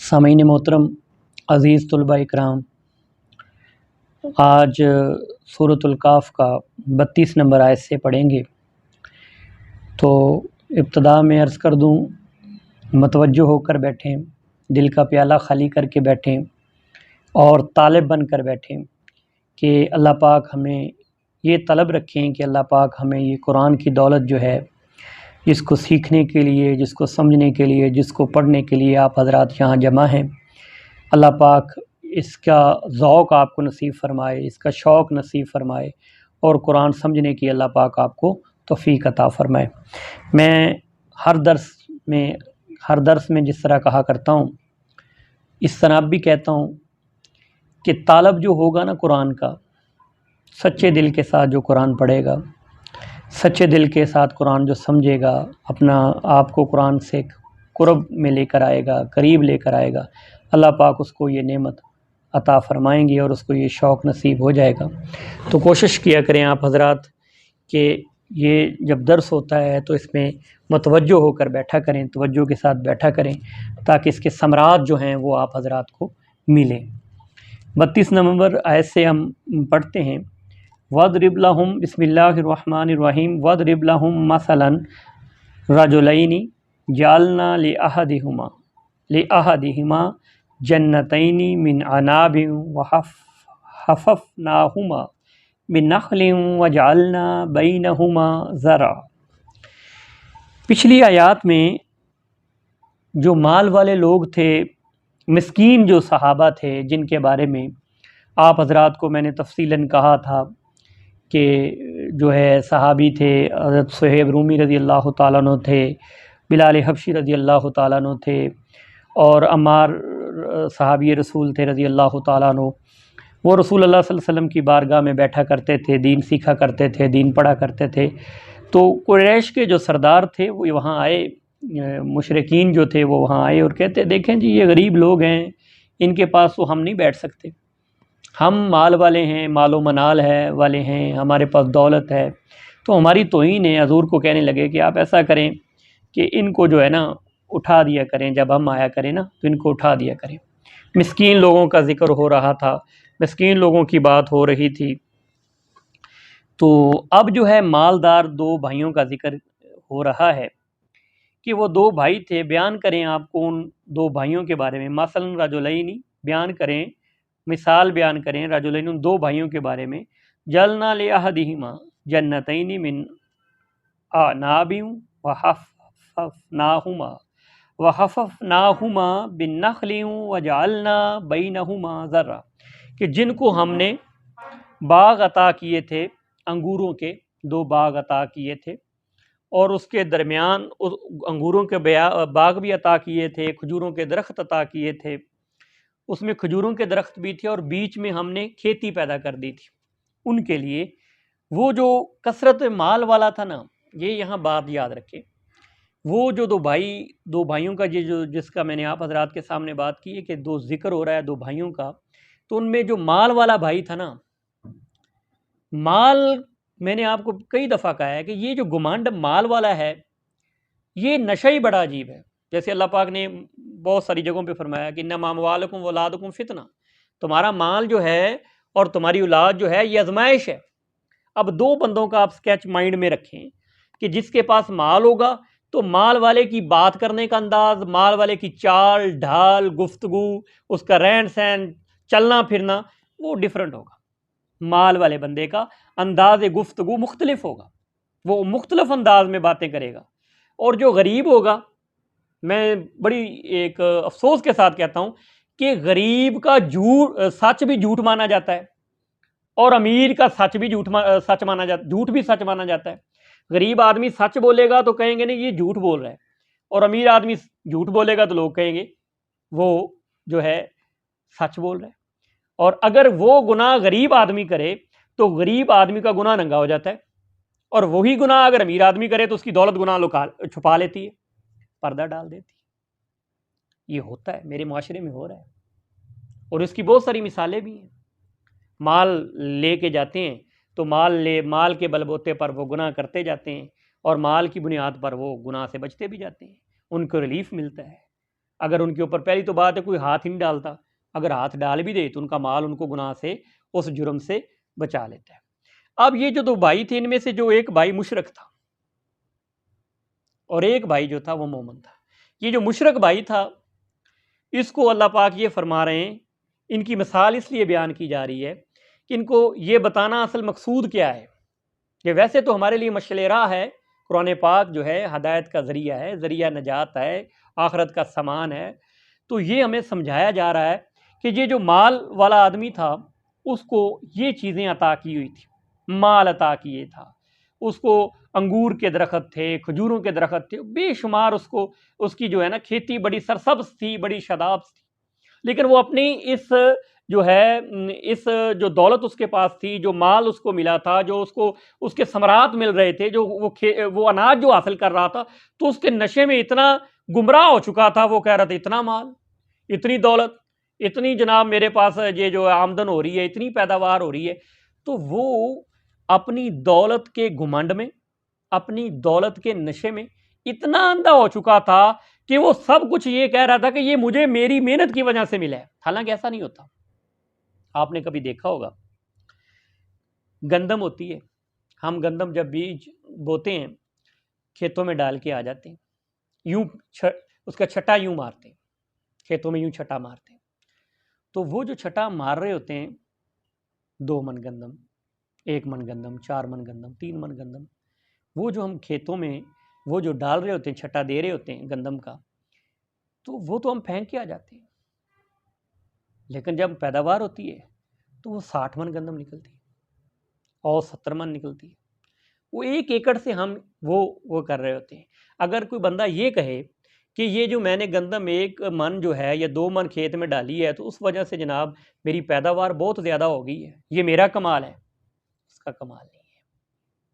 سامعین محترم، عزیز طلباء اکرام، آج سورۃ الکاف کا 32 نمبر آیت سے پڑھیں گے۔ تو ابتدا میں عرض کر دوں، متوجہ ہو کر بیٹھیں، دل کا پیالہ خالی کر کے بیٹھیں اور طالب بن کر بیٹھیں کہ اللہ پاک ہمیں یہ طلب رکھیں کہ اللہ پاک ہمیں یہ قرآن کی دولت جو ہے، جس کو سیکھنے کے لیے، جس کو سمجھنے کے لیے، جس کو پڑھنے کے لیے آپ حضرات یہاں جمع ہیں، اللہ پاک اس کا ذوق آپ کو نصیب فرمائے، اس کا شوق نصیب فرمائے اور قرآن سمجھنے کی اللہ پاک آپ کو توفیق عطا فرمائے۔ میں ہر درس میں جس طرح کہا کرتا ہوں، اس طرح اب بھی کہتا ہوں کہ طالب جو ہوگا نا قرآن کا، سچے دل کے ساتھ جو قرآن پڑھے گا، سچے دل کے ساتھ قرآن جو سمجھے گا، اپنا آپ کو قرآن سے قرب میں لے کر آئے گا، قریب لے کر آئے گا، اللہ پاک اس کو یہ نعمت عطا فرمائیں گے اور اس کو یہ شوق نصیب ہو جائے گا۔ تو کوشش کیا کریں آپ حضرات کہ یہ جب درس ہوتا ہے تو اس میں متوجہ ہو کر بیٹھا کریں، توجہ کے ساتھ بیٹھا کریں تاکہ اس کے ثمرات جو ہیں وہ آپ حضرات کو ملیں۔ 32 نمبر آیت سے ہم پڑھتے ہیں، وَاضْرِبْ لَهُمْ بسم اللہ الرحمن الرحیم وَاضْرِبْ لَهُمْ مَثَلًا رَجُلَيْنِ جَعَلْنَا لِأَحَدِهِمَا جَنَّتَيْنِ مِنْ عَنَابٍ وَحَفَفْنَاهُمَا بِنَخْلٍ وَجَعَلْنَا بَيْنَهُمَا زَرْعًا۔ پچھلی آیات میں جو مال والے لوگ تھے، مسکین جو صحابہ تھے، جن کے بارے میں آپ حضرات کو میں نے تفصیلاً کہا تھا کہ جو ہے صحابی تھے، حضرت صہیب رومی رضی اللہ تعالیٰ عنہ تھے، بلال حبشی رضی اللہ تعالیٰ عنہ تھے، اور عمار صحابی رسول تھے رضی اللہ تعالیٰ عنہ۔ وہ رسول اللہ صلی اللہ علیہ وسلم کی بارگاہ میں بیٹھا کرتے تھے، دین سیکھا کرتے تھے، دین پڑھا کرتے تھے۔ تو قریش کے جو سردار تھے وہ وہاں آئے، مشرکین جو تھے وہ وہاں آئے اور کہتے دیکھیں جی یہ غریب لوگ ہیں، ان کے پاس تو ہم نہیں بیٹھ سکتے، ہم مال والے ہیں، مال و منال ہے والے ہیں، ہمارے پاس دولت ہے، تو ہماری توہین ہے۔ حضور کو کہنے لگے کہ آپ ایسا کریں کہ ان کو جو ہے نا اٹھا دیا کریں، جب ہم آیا کریں نا تو ان کو اٹھا دیا کریں۔ مسکین لوگوں کا ذکر ہو رہا تھا، مسکین لوگوں کی بات ہو رہی تھی۔ تو اب جو ہے مالدار دو بھائیوں کا ذکر ہو رہا ہے کہ وہ دو بھائی تھے۔ بیان کریں آپ کو ان دو بھائیوں کے بارے میں، مثلا رجلین، بیان کریں، مثال بیان کریں رجلین، ان دو بھائیوں کے بارے میں، جعلنا لأحدہما جنتین من اعناب وحففناہما بالنخل وجعلنا بینہما زرعا، کہ جن کو ہم نے باغ عطا کیے تھے، انگوروں کے دو باغ عطا کیے تھے، اور اس کے درمیان انگوروں کے باغ بھی عطا کیے تھے، کھجوروں کے درخت عطا کیے تھے، اس میں کھجوروں کے درخت بھی تھے اور بیچ میں ہم نے کھیتی پیدا کر دی تھی ان کے لیے۔ وہ جو کثرت مال والا تھا نا، یہ یہاں بات یاد رکھے، وہ جو دو بھائیوں کا جس کا میں نے آپ حضرات کے سامنے بات کی ہے کہ دو ذکر ہو رہا ہے دو بھائیوں کا، تو ان میں جو مال والا بھائی تھا نا، مال، میں نے آپ کو کئی دفعہ کہا ہے کہ یہ جو گمانڈ مال والا ہے، یہ نشہ ہی بڑا عجیب ہے۔ جیسے اللہ پاک نے بہت ساری جگہوں پہ فرمایا کہ انما اموالکم واولادکم فتنہ، تمہارا مال جو ہے اور تمہاری اولاد جو ہے یہ آزمائش ہے۔ اب دو بندوں کا آپ سکیچ مائنڈ میں رکھیں کہ جس کے پاس مال ہوگا تو مال والے کی بات کرنے کا انداز، مال والے کی چال ڈھال، گفتگو، اس کا رہن سہن، چلنا پھرنا، وہ ڈیفرنٹ ہوگا۔ مال والے بندے کا انداز گفتگو مختلف ہوگا، وہ مختلف انداز میں باتیں کرے گا۔ اور جو غریب ہوگا، میں بڑی ایک افسوس کے ساتھ کہتا ہوں کہ غریب کا سچ بھی جھوٹ مانا جاتا ہے، اور امیر کا سچ بھی جھوٹ مانا جاتا ہے، جھوٹ بھی سچ مانا جاتا ہے۔ غریب آدمی سچ بولے گا تو کہیں گے نہیں یہ جھوٹ بول رہا ہے، اور امیر آدمی جھوٹ بولے گا تو لوگ کہیں گے وہ جو ہے سچ بول رہا ہے۔ اور اگر وہ گناہ غریب آدمی کرے تو غریب آدمی کا گناہ ننگا ہو جاتا ہے، اور وہی گناہ اگر امیر آدمی کرے تو اس کی دولت گناہ چھپا لیتی ہے، پردہ ڈال دیتی ہے۔ یہ ہوتا ہے، میرے معاشرے میں ہو رہا ہے، اور اس کی بہت ساری مثالیں بھی ہیں۔ مال لے کے جاتے ہیں تو مال کے بل بوتے پر وہ گناہ کرتے جاتے ہیں، اور مال کی بنیاد پر وہ گناہ سے بچتے بھی جاتے ہیں، ان کو ریلیف ملتا ہے۔ اگر ان کے اوپر پہلی تو بات ہے کوئی ہاتھ ہی نہیں ڈالتا، اگر ہاتھ ڈال بھی دے تو ان کا مال ان کو گناہ سے اس جرم سے بچا لیتا ہے۔ اب یہ جو دو بھائی تھے ان میں سے جو ایک بھائی مشرک تھا اور ایک بھائی جو تھا وہ مومن تھا، یہ جو مشرک بھائی تھا اس کو اللہ پاک یہ فرما رہے ہیں، ان کی مثال اس لیے بیان کی جا رہی ہے کہ ان کو یہ بتانا اصل مقصود کیا ہے کہ ویسے تو ہمارے لیے مشعل راہ ہے، قرآن پاک جو ہے ہدایت کا ذریعہ ہے، ذریعہ نجات ہے، آخرت کا سامان ہے، تو یہ ہمیں سمجھایا جا رہا ہے کہ یہ جو مال والا آدمی تھا اس کو یہ چیزیں عطا کی ہوئی تھی، مال عطا کیے تھا، اس کو انگور کے درخت تھے، کھجوروں کے درخت تھے، بے شمار اس کی جو ہے نا کھیتی بڑی سرسبز تھی، بڑی شاداب تھی، لیکن وہ اپنی اس جو دولت اس کے پاس تھی، جو مال اس کو ملا تھا، جو اس کے ثمرات مل رہے تھے، جو وہ اناج جو حاصل کر رہا تھا، تو اس کے نشے میں اتنا گمراہ ہو چکا تھا، وہ کہہ رہا تھا اتنا مال، اتنی دولت، اتنی جناب میرے پاس یہ جو آمدن ہو رہی ہے، اتنی پیداوار ہو رہی ہے، تو وہ اپنی دولت کے گھمنڈ میں، اپنی دولت کے نشے میں اتنا اندھا ہو چکا تھا کہ وہ سب کچھ یہ کہہ رہا تھا کہ یہ مجھے میری محنت کی وجہ سے ملا ہے، حالانکہ ایسا نہیں ہوتا۔ آپ نے کبھی دیکھا ہوگا گندم ہوتی ہے، ہم گندم جب بیج بوتے ہیں کھیتوں میں ڈال کے آ جاتے ہیں، یوں اس کا چھٹا یوں مارتے ہیں، کھیتوں میں یوں چھٹا مارتے ہیں، تو وہ جو چھٹا مار رہے ہوتے ہیں 2 من گندم، 1 من گندم، 4 من گندم، 3 من گندم، وہ جو ہم کھیتوں میں وہ جو ڈال رہے ہوتے ہیں، چھٹا دے رہے ہوتے ہیں گندم کا، تو وہ تو ہم پھینک کے آ جاتے ہیں، لیکن جب پیداوار ہوتی ہے تو وہ 60 من گندم نکلتی ہے اور 70 من نکلتی ہے، وہ 1 ایکڑ سے ہم وہ کر رہے ہوتے ہیں۔ اگر کوئی بندہ یہ کہے کہ یہ جو میں نے گندم 1 من جو ہے یا 2 من کھیت میں ڈالی ہے تو اس وجہ سے جناب میری پیداوار بہت زیادہ ہو گئی ہے، یہ میرا کمال ہے، اس کا کمال نہیں ہے۔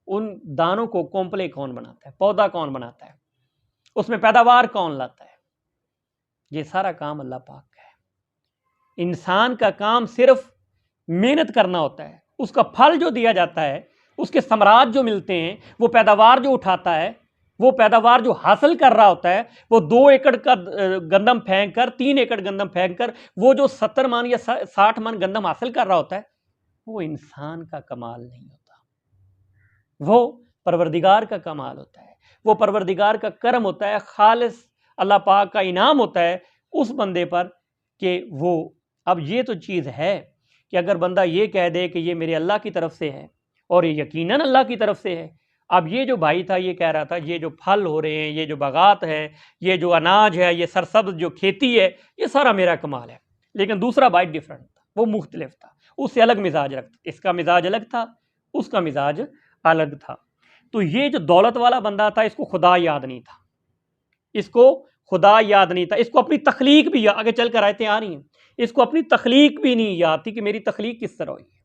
ان دانوں کو کومپلے کون بناتا ہے، پودا کون بناتا ہے، اس میں پیداوار کون لاتا ہے؟ یہ سارا کام اللہ پاک کا ہے۔ انسان کا کام صرف محنت کرنا ہوتا ہے، اس کا پھل جو دیا جاتا ہے، اس کے ثمرات جو ملتے ہیں، وہ پیداوار جو اٹھاتا ہے، وہ پیداوار جو حاصل کر رہا ہوتا ہے، وہ 2 ایکڑ کا گندم پھینک کر، 3 ایکڑ گندم پھینک کر وہ جو 70 من یا 60 من گندم حاصل کر رہا ہوتا ہے، وہ انسان کا کمال نہیں ہوتا، وہ پروردگار کا کمال ہوتا ہے، وہ پروردگار کا کرم ہوتا ہے، خالص اللہ پاک کا انعام ہوتا ہے اس بندے پر کہ وہ اب یہ تو چیز ہے کہ اگر بندہ یہ کہہ دے کہ یہ میرے اللہ کی طرف سے ہے اور یہ یقیناً اللہ کی طرف سے ہے۔ اب یہ جو بھائی تھا یہ کہہ رہا تھا یہ جو پھل ہو رہے ہیں، یہ جو باغات ہے، یہ جو اناج ہے، یہ سرسبز جو کھیتی ہے، یہ سارا میرا کمال ہے، لیکن دوسرا بھائی ڈیفرنٹ تھا، وہ مختلف تھا، اس سے الگ مزاج رکھتا، اس کا مزاج الگ تھا، اس کا مزاج الگ تھا۔ تو یہ جو دولت والا بندہ تھا اس کو خدا یاد نہیں تھا، اس کو خدا یاد نہیں تھا، اس کو اپنی تخلیق بھی آگے چل کر آیتیں آ رہی ہیں، اس کو اپنی تخلیق بھی نہیں یاد تھی کہ میری تخلیق کس طرح ہوئی ہے،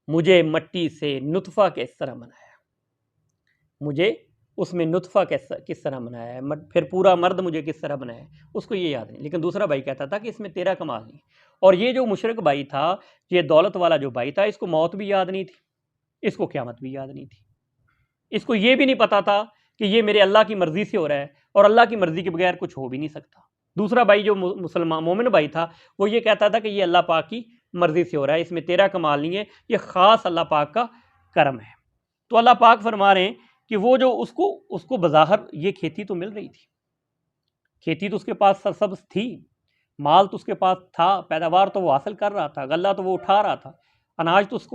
مجھے مٹی سے نطفہ کس طرح بنایا، مجھے اس میں نطفہ کس طرح بنایا ہے، پھر پورا مرد مجھے کس طرح بنایا ہے، اس کو یہ یاد نہیں۔ لیکن دوسرا بھائی کہتا تھا کہ اس میں تیرا کمال نہیں، اور یہ جو مشرک بھائی تھا، یہ دولت والا جو بھائی تھا، اس کو موت بھی یاد نہیں تھی، اس کو قیامت بھی یاد نہیں تھی، اس کو یہ بھی نہیں پتا تھا کہ یہ میرے اللہ کی مرضی سے ہو رہا ہے اور اللہ کی مرضی کے بغیر کچھ ہو بھی نہیں سکتا۔ دوسرا بھائی جو مسلمان مومن بھائی تھا وہ یہ کہتا تھا کہ یہ اللہ پاک کی مرضی سے ہو رہا ہے، اس میں تیرا کمال نہیں ہے، یہ خاص اللہ پاک کا کرم ہے۔ تو اللہ پاک فرما رہے ہیں کہ وہ جو اس کو بظاہر یہ کھیتی تو مل رہی تھی، کھیتی تو اس کے پاس سرسبز تھی، مال تو اس کے پاس تھا، پیداوار تو وہ حاصل کر رہا تھا، غلہ تو وہ اٹھا رہا تھا، اناج تو اس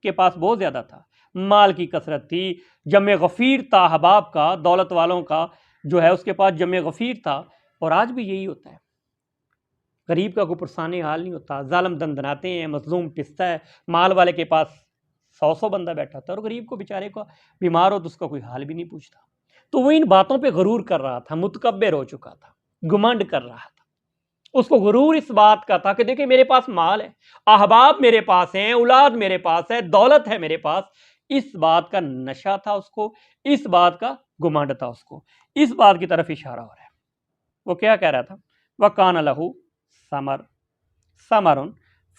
کے پاس بہت زیادہ تھا، مال کی کثرت تھی، جمع غفیر تھا احباب کا، دولت والوں کا جو ہے اس کے پاس جمع غفیر تھا۔ اور آج بھی یہی ہوتا ہے، غریب کا کوئی پرسان حال نہیں ہوتا، ظالم دندناتے ہیں، مظلوم پستا ہے، مال والے کے پاس 100 بندہ بیٹھا تھا اور غریب کو بیچارے کو بیمار ہو تو اس کا کوئی حال بھی نہیں پوچھتا۔ تو وہ ان باتوں پہ غرور کر رہا تھا، متکبر ہو چکا تھا، گمنڈ کر رہا تھا، اس کو غرور اس بات کا تھا کہ دیکھیں میرے پاس مال ہے، احباب میرے پاس ہیں، اولاد میرے پاس ہے، دولت ہے میرے پاس، اس بات کا نشہ تھا اس کو، اس بات کا گمنڈ تھا اس کو، اس بات کی طرف اشارہ ہو رہا ہے۔ وہ کیا کہہ رہا تھا؟ وَكَانَ لَهُ ثَمَرٌ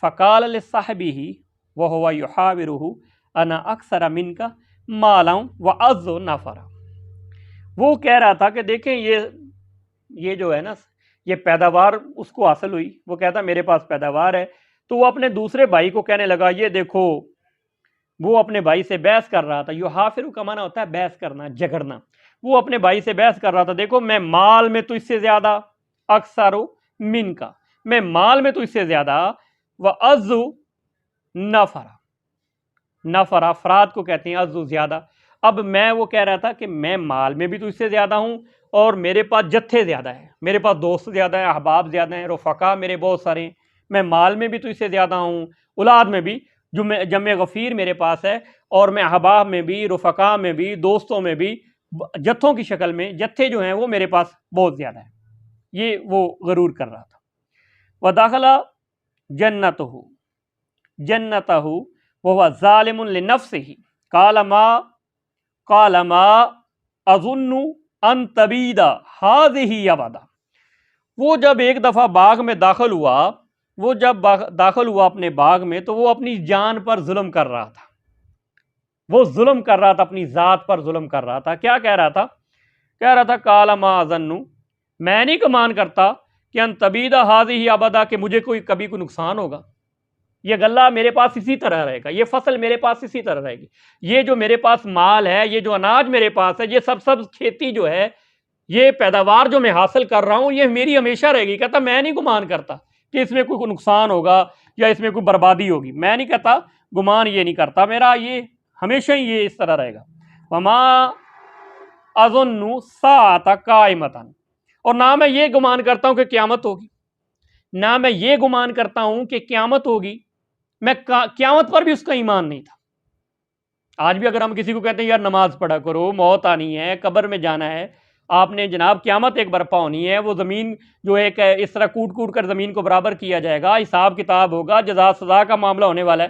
فَقَالَ لِصَاحِبِهِ وَهُوَ يُحَاوِرُهُ أَنَا أَكْثَرُ مِنْكَ مَالًا وَأَعَزُّ نَفَرًا۔ وہ کہہ رہا تھا کہ دیکھیں یہ یہ جو ہے نا یہ پیداوار اس کو حاصل ہوئی، وہ کہتا میرے پاس پیداوار ہے، تو وہ اپنے دوسرے بھائی کو کہنے لگا یہ دیکھو، وہ اپنے بھائی سے بحث کر رہا تھا، یحافر کا معنی ہوتا ہے بحث کرنا، جھگڑنا، وہ اپنے بھائی سے بحث کر رہا تھا، دیکھو میں مال میں تو اس سے زیادہ، اکثر من کا، میں مال میں تو اس سے زیادہ، وَأَعَزُّ نَفَرًا، نفر افراد کو کہتے ہیں عزو زیادہ، اب میں وہ کہہ رہا تھا کہ میں مال میں بھی تو اس سے زیادہ ہوں، اور میرے پاس جتھے زیادہ ہیں، میرے پاس دوست زیادہ ہیں، احباب زیادہ ہیں، رفقا میرے بہت سارے ہیں، میں مال میں بھی تو اس سے زیادہ ہوں، اولاد میں بھی جمع غفیر میرے پاس ہے، اور میں احباب میں بھی، رفقا میں بھی، دوستوں میں بھی، جتھوں کی شکل میں جتھے جو ہیں وہ میرے پاس بہت زیادہ ہیں، یہ وہ غرور کر رہا تھا۔ وَدَخَلَ جَنَّتَهُ وَهُوَ ظَالِمٌ لِنَفْسِهِ قَالَ مَا أَظُنُّ أَن تَبِيدَ هَٰذِهِ أَبَدًا، وہ جب ایک دفعہ باغ میں داخل ہوا، وہ جب داخل ہوا اپنے باغ میں، تو وہ اپنی جان پر ظلم کر رہا تھا، وہ ظلم کر رہا تھا، اپنی ذات پر ظلم کر رہا تھا۔ کیا کہہ رہا تھا؟ کہہ رہا تھا قَالَ مَا أَظُنُّ، میں نہیں گمان کرتا کہ ان تبید هذه ابدا، کہ مجھے کبھی کوئی نقصان ہوگا، یہ غلہ میرے پاس اسی طرح رہے گا، یہ فصل میرے پاس اسی طرح رہے گی، یہ جو میرے پاس مال ہے، یہ جو اناج میرے پاس ہے، یہ سب کھیتی جو ہے، یہ پیداوار جو میں حاصل کر رہا ہوں، یہ میری ہمیشہ رہے گی۔ کہتا میں نہیں گمان کرتا کہ اس میں کوئی نقصان ہوگا یا اس میں کوئی بربادی ہوگی، میں نہیں کہتا، گمان یہ نہیں کرتا، میرا یہ ہمیشہ ہی یہ اس طرح رہے گا۔ وما اظن الساعۃ قائمۃ، اور نہ میں یہ گمان کرتا ہوں کہ قیامت ہوگی، نہ میں یہ گمان کرتا ہوں کہ قیامت ہوگی، میں قیامت پر بھی اس کا ایمان نہیں تھا۔ آج بھی اگر ہم کسی کو کہتے ہیں یار نماز پڑھا کرو، موت آنی ہے، قبر میں جانا ہے، آپ نے جناب قیامت ایک برپا ہونی ہے، وہ زمین جو ایک اس طرح کوٹ کر زمین کو برابر کیا جائے گا، حساب کتاب ہوگا، جزا سزا کا معاملہ ہونے والا ہے،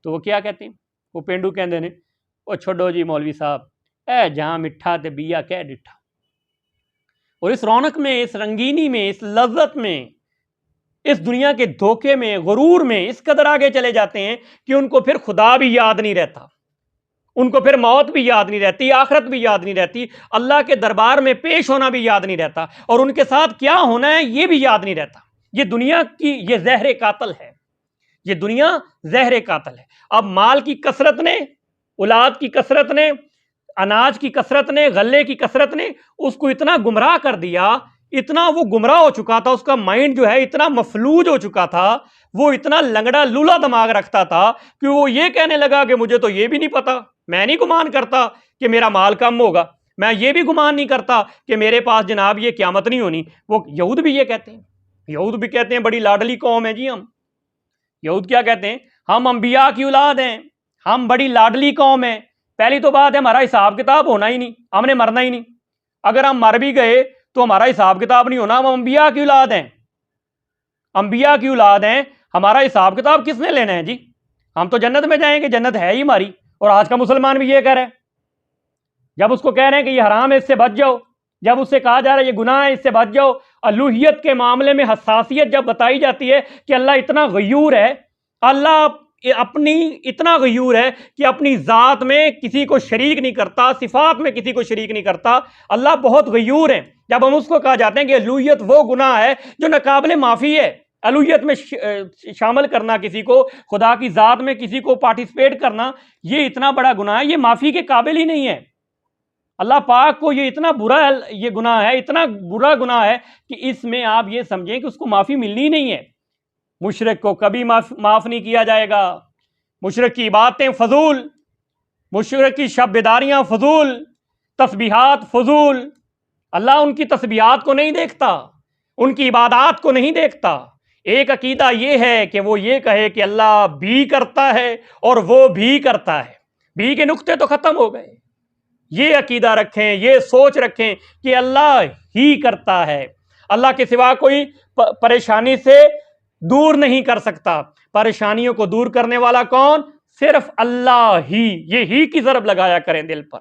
تو وہ کیا کہتے ہیں؟ وہ پینڈو کہندے نے وہ چھوڑو جی مولوی صاحب، اے جہاں مٹھا تے بیا کہہ ڈٹھا۔ اور اس رونق میں، اس رنگینی میں، اس لذت میں، اس دنیا کے دھوکے میں، غرور میں اس قدر آگے چلے جاتے ہیں کہ ان کو پھر خدا بھی یاد نہیں رہتا، ان کو پھر موت بھی یاد نہیں رہتی، آخرت بھی یاد نہیں رہتی، اللہ کے دربار میں پیش ہونا بھی یاد نہیں رہتا، اور ان کے ساتھ کیا ہونا ہے یہ بھی یاد نہیں رہتا۔ یہ دنیا کی یہ زہر قاتل ہے، یہ دنیا زہر قاتل ہے۔ اب مال کی کثرت نے، اولاد کی کثرت نے، اناج کی کثرت نے، غلے کی کثرت نے اس کو اتنا گمراہ کر دیا، اتنا وہ گمراہ ہو چکا تھا، اس کا مائنڈ جو ہے اتنا مفلوج ہو چکا تھا، وہ اتنا لنگڑا لولا دماغ رکھتا تھا کہ وہ یہ کہنے لگا کہ مجھے تو یہ بھی نہیں پتا، میں نہیں گمان کرتا کہ میرا مال کم ہوگا، میں یہ بھی گمان نہیں کرتا کہ میرے پاس جناب یہ قیامت نہیں ہونی۔ وہ یہود بھی یہ کہتے ہیں، یہود بھی کہتے ہیں بڑی لاڈلی قوم ہے جی ہم، یہود کیا کہتے ہیں؟ ہم انبیاء کی اولاد ہیں، ہم بڑی لاڈلی قوم ہیں، پہلی تو بات ہے ہمارا حساب کتاب ہونا ہی نہیں، ہم نے مرنا ہی نہیں، اگر ہم مر بھی گئے تو ہمارا حساب کتاب نہیں ہونا، ہم انبیاء کی اولاد ہیں، انبیاء کی اولاد ہیں، ہمارا حساب کتاب کس نے لینا ہے جی؟ ہم تو جنت میں جائیں گے، جنت ہے ہی ہماری۔ اور آج کا مسلمان بھی یہ کہہ رہا ہے، جب اس کو کہہ رہے ہیں کہ یہ حرام ہے اس سے بچ جاؤ، جب اس سے کہا جا رہا ہے یہ گناہ ہے اس سے بچ جاؤ، الوہیت کے معاملے میں حساسیت جب بتائی جاتی ہے کہ اللہ اتنا غیور ہے، اللہ اپنی اتنا غیور ہے کہ اپنی ذات میں کسی کو شریک نہیں کرتا، صفات میں کسی کو شریک نہیں کرتا، اللہ بہت غیور ہے، جب ہم اس کو کہا جاتے ہیں کہ الوہیت وہ گناہ ہے جو ناقابل معافی ہے، الوہیت میں شامل کرنا کسی کو، خدا کی ذات میں کسی کو پارٹیسپیٹ کرنا، یہ اتنا بڑا گناہ ہے، یہ معافی کے قابل ہی نہیں ہے۔ اللہ پاک کو یہ اتنا برا یہ گناہ ہے، اتنا برا گناہ ہے کہ اس میں آپ یہ سمجھیں کہ اس کو معافی ملنی ہی نہیں ہے۔ مشرک کو کبھی معاف نہیں کیا جائے گا، مشرک کی عبادتیں فضول، مشرک کی شب بیداریاں فضول، تسبیحات فضول، اللہ ان کی تسبیحات کو نہیں دیکھتا، ان کی عبادات کو نہیں دیکھتا۔ ایک عقیدہ یہ ہے کہ وہ یہ کہے کہ اللہ بھی کرتا ہے اور وہ بھی کرتا ہے، بھی کے نقطے تو ختم ہو گئے۔ یہ عقیدہ رکھیں، یہ سوچ رکھیں کہ اللہ ہی کرتا ہے، اللہ کے سوا کوئی پریشانی سے دور نہیں کر سکتا، پریشانیوں کو دور کرنے والا کون؟ صرف اللہ ہی۔ یہ ہی کی ضرب لگایا کریں دل پر،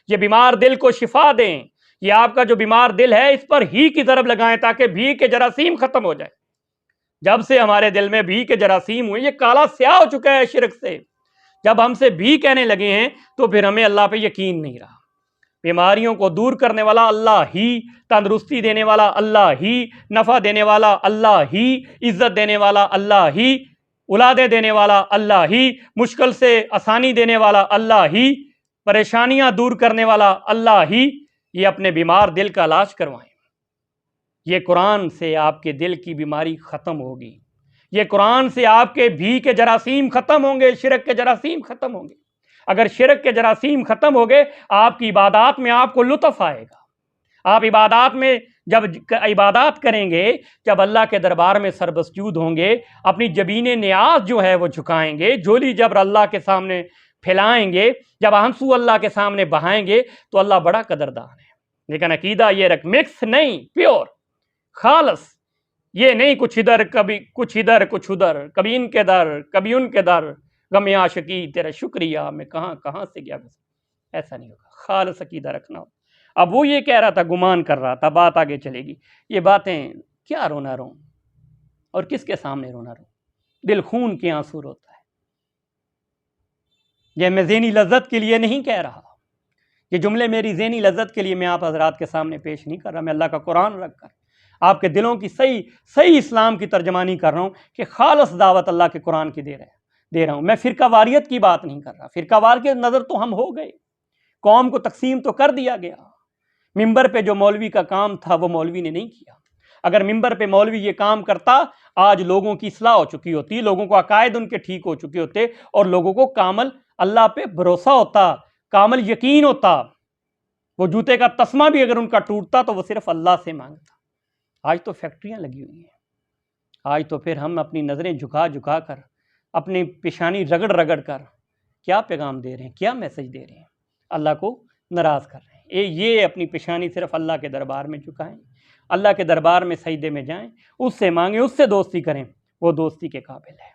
یہ بیمار دل کو شفا دیں، یہ آپ کا جو بیمار دل ہے اس پر ہی کی ضرب لگائیں تاکہ بھی کے جراثیم ختم ہو جائے۔ جب سے ہمارے دل میں بھی کے جراثیم ہوئے، یہ کالا سیاہ ہو چکا ہے شرک سے، جب ہم سے بھی کہنے لگے ہیں تو پھر ہمیں اللہ پہ یقین نہیں رہا، بیماریوں کو دور کرنے والا اللہ ہی، تندرستی دینے والا اللہ ہی، نفع دینے والا اللہ ہی، عزت دینے والا اللہ ہی، اولادیں دینے والا اللہ ہی، مشکل سے آسانی دینے والا اللہ ہی، پریشانیاں دور کرنے والا اللہ ہی۔ یہ اپنے بیمار دل کا علاج کروائیں۔ یہ قرآن سے آپ کے دل کی بیماری ختم ہوگی، یہ قرآن سے آپ کے بھی کے جراثیم ختم ہوں گے، شرک کے جراثیم ختم ہوں گے۔ اگر شرک کے جراثیم ختم ہو گئے، آپ کی عبادات میں آپ کو لطف آئے گا۔ آپ عبادات میں جب عبادات کریں گے، جب اللہ کے دربار میں سربسجود ہوں گے، اپنی جبین نیاز جو ہے وہ جھکائیں گے، جولی جبر اللہ کے سامنے پھیلائیں گے، جب آنسو اللہ کے سامنے بہائیں گے، تو اللہ بڑا قدردان ہے۔ لیکن عقیدہ یہ رکھ، مکس نہیں، پیور خالص، یہ نہیں کچھ ادھر کبھی کچھ ادھر کچھ ادھر، کبھی ان کے در کبھی ان کے در، غم عاشقی تیرا شکریہ میں کہاں کہاں سے گیا، بس ایسا نہیں ہوگا۔ خالص عقیدہ رکھنا ہو۔ اب وہ یہ کہہ رہا تھا، گمان کر رہا تھا، بات آگے چلے گی۔ یہ باتیں کیا رونا رو اور کس کے سامنے رونا رو؟ دل خون کے آنسو روتا ہے۔ یہ میں ذہنی لذت کے لیے نہیں کہہ رہا، یہ جملے میری ذہنی لذت کے لیے میں آپ حضرات کے سامنے پیش نہیں کر رہا، میں اللہ کا قرآن رکھ کر آپ کے دلوں کی صحیح اسلام کی ترجمانی کر رہا ہوں کہ خالص دعوت اللہ کے قرآن کی دے رہا ہوں۔ میں فرقہ واریت کی بات نہیں کر رہا، فرقہ وار کے نظر تو ہم ہو گئے، قوم کو تقسیم تو کر دیا گیا۔ ممبر پہ جو مولوی کا کام تھا وہ مولوی نے نہیں کیا۔ اگر ممبر پہ مولوی یہ کام کرتا، آج لوگوں کی اصلاح ہو چکی ہوتی، لوگوں کو عقائد ان کے ٹھیک ہو چکے ہوتے، اور لوگوں کو کامل اللہ پہ بھروسہ ہوتا، کامل یقین ہوتا۔ وہ جوتے کا تسمہ بھی اگر ان کا ٹوٹتا تو وہ صرف اللہ سے مانگتا۔ آج تو فیکٹریاں لگی ہوئی ہیں، آج تو پھر ہم اپنی نظریں جھکا جھکا کر، اپنی پیشانی رگڑ رگڑ کر کیا پیغام دے رہے ہیں، کیا میسج دے رہے ہیں، اللہ کو ناراض کر رہے ہیں۔ یہ اپنی پیشانی صرف اللہ کے دربار میں جھکائیں، اللہ کے دربار میں سجدے میں جائیں، اس سے مانگیں، اس سے دوستی کریں، وہ دوستی کے قابل ہے۔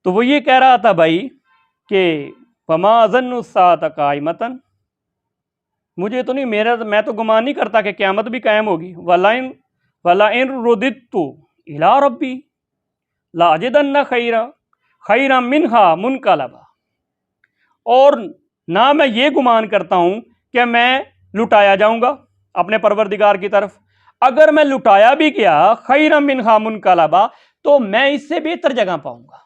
تو وہ یہ کہہ رہا تھا بھائی کہ وما ظن الساعۃ قائمۃ، مجھے تو نہیں، میں تو گمان نہیں کرتا کہ قیامت بھی قائم ہوگی۔ وَلَئِن رُدِدتُّ إِلَىٰ رَبِّي لَأَجِدَنَّ خَيْرًا مِنْهَا مُنْقَلَبًا، اور نہ میں یہ گمان کرتا ہوں کہ میں لٹایا جاؤں گا اپنے پروردگار کی طرف۔ اگر میں لٹایا بھی گیا خَيْرًا مِنْهَا مُنْقَلَبًا، تو میں اس سے بہتر جگہ پاؤں گا،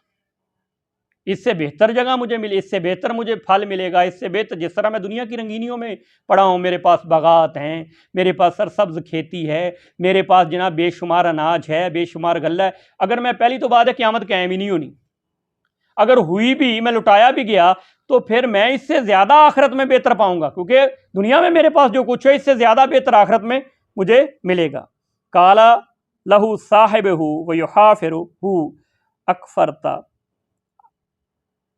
اس سے بہتر جگہ مجھے ملے، اس سے بہتر مجھے پھل ملے گا، اس سے بہتر جس طرح میں دنیا کی رنگینیوں میں پڑا ہوں، میرے پاس باغات ہیں، میرے پاس سرسبز کھیتی ہے، میرے پاس جناب بے شمار اناج ہے، بے شمار غلہ ہے۔ اگر میں پہلی تو بات ہے قیامت قائم ہی نہیں ہونی، اگر ہوئی بھی، میں لٹایا بھی گیا، تو پھر میں اس سے زیادہ آخرت میں بہتر پاؤں گا، کیونکہ دنیا میں میرے پاس جو کچھ ہے اس سے زیادہ بہتر آخرت میں مجھے ملے گا۔ قَالَ لَهُ صَاحِبُهُ وَيُحَافِرُهُ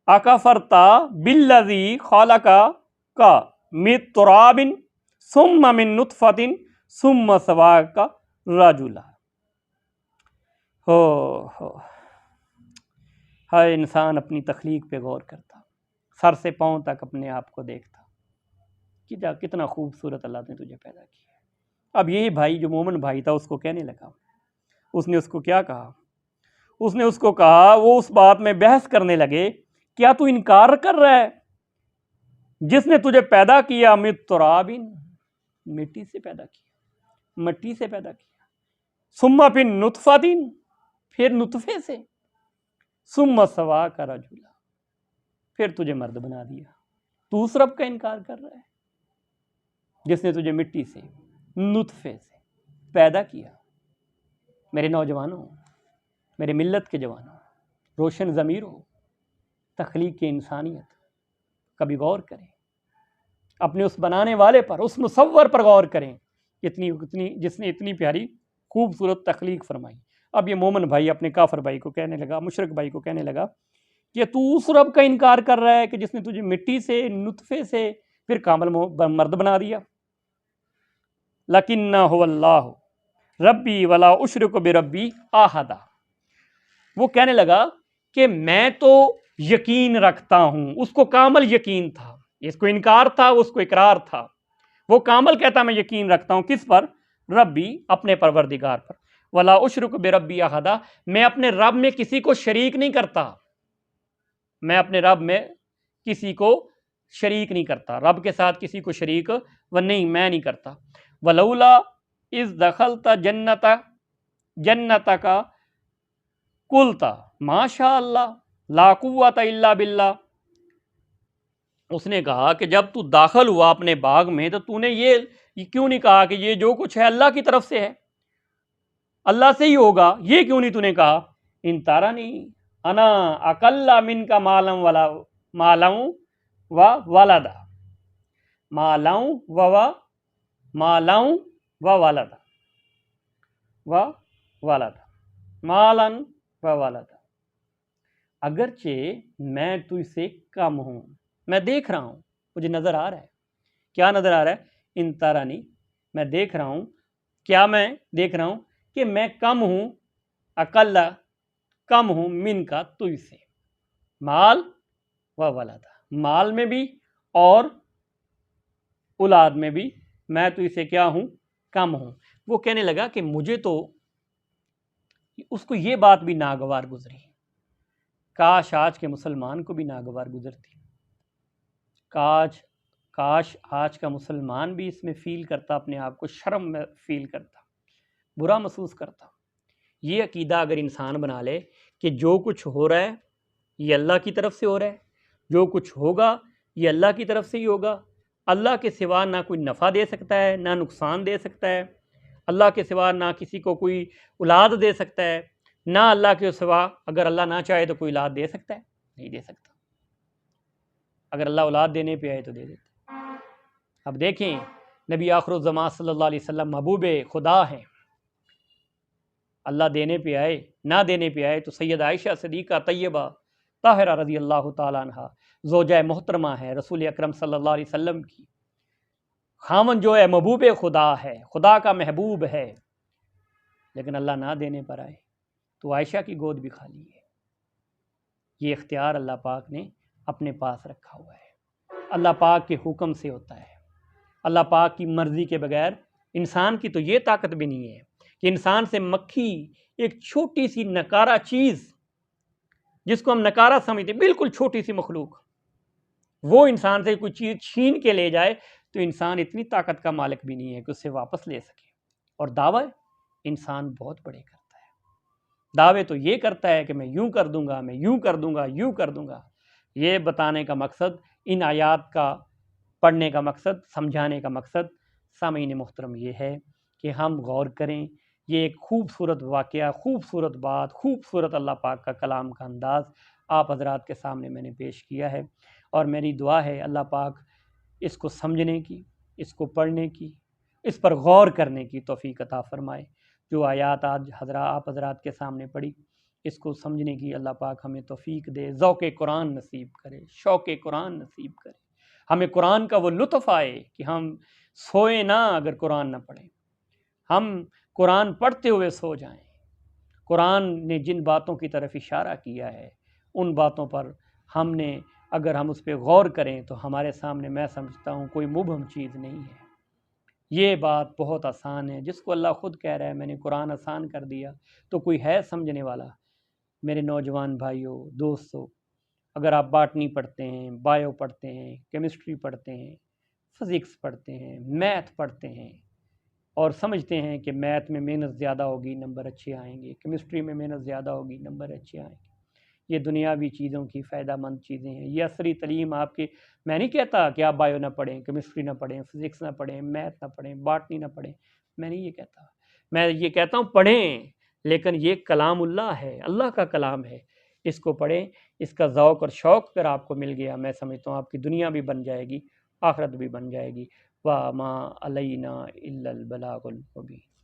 اکفرتا بالذی خلقک من تراب ثم من نطفۃ ثم سواک رجلا۔ ہر انسان اپنی تخلیق پہ غور کرتا، سر سے پاؤں تک اپنے آپ کو دیکھتا کہ کتنا خوبصورت اللہ نے تجھے پیدا کیا۔ اب یہی بھائی جو مومن بھائی تھا اس کو کہنے لگا، اس نے اس کو کیا کہا؟ اس نے اس کو کہا، وہ اس بات میں بحث کرنے لگے، کیا تو انکار کر رہا ہے جس نے تجھے پیدا کیا من تراب، مٹی سے پیدا کیا، مٹی سے پیدا کیا، ثم پھر نطفۃ، پھر نطفے سے، ثم سواک رجلا، پھر تجھے مرد بنا دیا۔ تو اس رب کا انکار کر رہا ہے جس نے تجھے مٹی سے، نطفے سے پیدا کیا۔ میرے نوجوانوں، میرے ملت کے جوانوں، روشن ضمیر ہو، تخلیق کی انسانیت کبھی غور کریں، اپنے اس بنانے والے پر، اس مصور پر غور کریں جس نے اتنی پیاری خوبصورت تخلیق فرمائی۔ اب یہ مومن بھائی اپنے کافر بھائی کو کہنے لگا، مشرک بھائی کو کہنے لگا کہ تو اس رب کا انکار کر رہا ہے کہ جس نے تجھے مٹی سے، نطفے سے پھر کامل مرد بنا دیا۔ لَكِنَّ هُوَ اللَّهُ ربی ولا اشرک بربی احدا، وہ کہنے لگا کہ میں تو یقین رکھتا ہوں، اس کو کامل یقین تھا، اس کو انکار تھا، اس کو اقرار تھا، وہ کامل کہتا میں یقین رکھتا ہوں کس پر؟ ربی، اپنے پروردگار پر، ولا اشرک بربی احدا، میں اپنے رب میں کسی کو شریک نہیں کرتا، میں اپنے رب میں کسی کو شریک نہیں کرتا، رب کے ساتھ کسی کو شریک و نہیں، میں نہیں کرتا۔ ولولا اذ دخلت جنتک قلت ما شاء اللہ لا قوت الا باللہ، اس نے کہا کہ جب تو داخل ہوا اپنے باغ میں تو تو نے یہ کیوں نہیں کہا کہ یہ جو کچھ ہے اللہ کی طرف سے ہے، اللہ سے ہی ہوگا، یہ کیوں نہیں تو نے کہا ان تارانی انا اقل منک مالا و ولدا، مالا و ولدا، مالا و ولدا، اگرچہ میں تجھ سے کم ہوں، میں دیکھ رہا ہوں، مجھے نظر آ رہا ہے، کیا نظر آ رہا ہے؟ ان تارانی، میں دیکھ رہا ہوں، کیا میں دیکھ رہا ہوں کہ میں کم ہوں، اقل کم ہوں، من کا تجھ سے، مال و ولدا، مال میں بھی اور اولاد میں بھی میں تجھ سے کیا ہوں؟ کم ہوں۔ وہ کہنے لگا کہ مجھے تو اس کو یہ بات بھی ناگوار گزری، کاش آج کے مسلمان کو بھی ناگوار گزرتی، کاش آج کا مسلمان بھی اس میں فیل کرتا، اپنے آپ کو شرم میں فیل کرتا، برا محسوس کرتا۔ یہ عقیدہ اگر انسان بنا لے کہ جو کچھ ہو رہا ہے یہ اللہ کی طرف سے ہو رہا ہے، جو کچھ ہوگا یہ اللہ کی طرف سے ہی ہوگا، اللہ کے سوا نہ کوئی نفع دے سکتا ہے نہ نقصان دے سکتا ہے، اللہ کے سوا نہ کسی کو کوئی اولاد دے سکتا ہے، نہ اللہ کے سوا اگر اللہ نہ چاہے تو کوئی اولاد دے سکتا ہے، نہیں دے سکتا، اگر اللہ اولاد دینے پہ آئے تو دے دیتا۔ اب دیکھیں نبی آخر الزمان صلی اللہ علیہ وسلم محبوب خدا ہیں، اللہ دینے پہ آئے نہ دینے پہ آئے تو سید عائشہ صدیقہ طیبہ طاہرہ رضی اللہ تعالیٰ عنہ زوجہ محترمہ ہے رسول اکرم صلی اللہ علیہ وسلم کی، خامن جو ہے محبوب خدا ہے، خدا کا محبوب ہے، لیکن اللہ نہ دینے پر آئے تو عائشہ کی گود بھی خالی ہے۔ یہ اختیار اللہ پاک نے اپنے پاس رکھا ہوا ہے، اللہ پاک کے حکم سے ہوتا ہے، اللہ پاک کی مرضی کے بغیر انسان کی تو یہ طاقت بھی نہیں ہے کہ انسان سے مکھی ایک چھوٹی سی نکارہ چیز جس کو ہم نکارہ سمجھتے ہیں، بالکل چھوٹی سی مخلوق، وہ انسان سے کوئی چیز چھین کے لے جائے تو انسان اتنی طاقت کا مالک بھی نہیں ہے کہ اسے واپس لے سکے، اور دعوی انسان بہت بڑے کرتا ہے، دعوے تو یہ کرتا ہے کہ میں یوں کر دوں گا، میں یوں کر دوں گا، یوں کر دوں گا۔ یہ بتانے کا مقصد، ان آیات کا پڑھنے کا مقصد، سمجھانے کا مقصد سامعین محترم یہ ہے کہ ہم غور کریں، یہ ایک خوبصورت واقعہ، خوبصورت بات، خوبصورت اللہ پاک کا کلام کا انداز آپ حضرات کے سامنے میں نے پیش کیا ہے، اور میری دعا ہے اللہ پاک اس کو سمجھنے کی، اس کو پڑھنے کی، اس پر غور کرنے کی توفیق عطا فرمائے۔ جو آیات آج آپ حضرات کے سامنے پڑھی، اس کو سمجھنے کی اللہ پاک ہمیں توفیق دے، ذوق قرآن نصیب کرے، شوق قرآن نصیب کرے، ہمیں قرآن کا وہ لطف آئے کہ ہم سوئیں نہ اگر قرآن نہ پڑھیں، ہم قرآن پڑھتے ہوئے سو جائیں۔ قرآن نے جن باتوں کی طرف اشارہ کیا ہے ان باتوں پر اگر ہم اس پہ غور کریں تو ہمارے سامنے، میں سمجھتا ہوں، کوئی مبہم چیز نہیں ہے۔ یہ بات بہت آسان ہے، جس کو اللہ خود کہہ رہا ہے میں نے قرآن آسان کر دیا، تو کوئی ہے سمجھنے والا؟ میرے نوجوان بھائیوں، دوستوں، اگر آپ باٹنی پڑھتے ہیں، بایو پڑھتے ہیں، کیمسٹری پڑھتے ہیں، فزکس پڑھتے ہیں، میتھ پڑھتے ہیں اور سمجھتے ہیں کہ میتھ میں محنت زیادہ ہوگی نمبر اچھے آئیں گے، کیمسٹری میں محنت زیادہ ہوگی نمبر اچھے آئیں گے، یہ دنیاوی چیزوں کی فائدہ مند چیزیں ہیں، یہ عصری تعلیم آپ کے، میں نہیں کہتا کہ آپ بایو نہ پڑھیں، کیمسٹری نہ پڑھیں، فزکس نہ پڑھیں، میتھ نہ پڑھیں، باٹنی نہ پڑھیں، میں نہیں یہ کہتا، میں یہ کہتا ہوں پڑھیں، لیکن یہ کلام اللہ ہے، اللہ کا کلام ہے، اس کو پڑھیں، اس کا ذوق اور شوق اگر آپ کو مل گیا، میں سمجھتا ہوں آپ کی دنیا بھی بن جائے گی، آخرت بھی بن جائے گی۔ وَمَا عَلَيْنَا إِلَّا الْبَلَاغُ الْمُبِينُ۔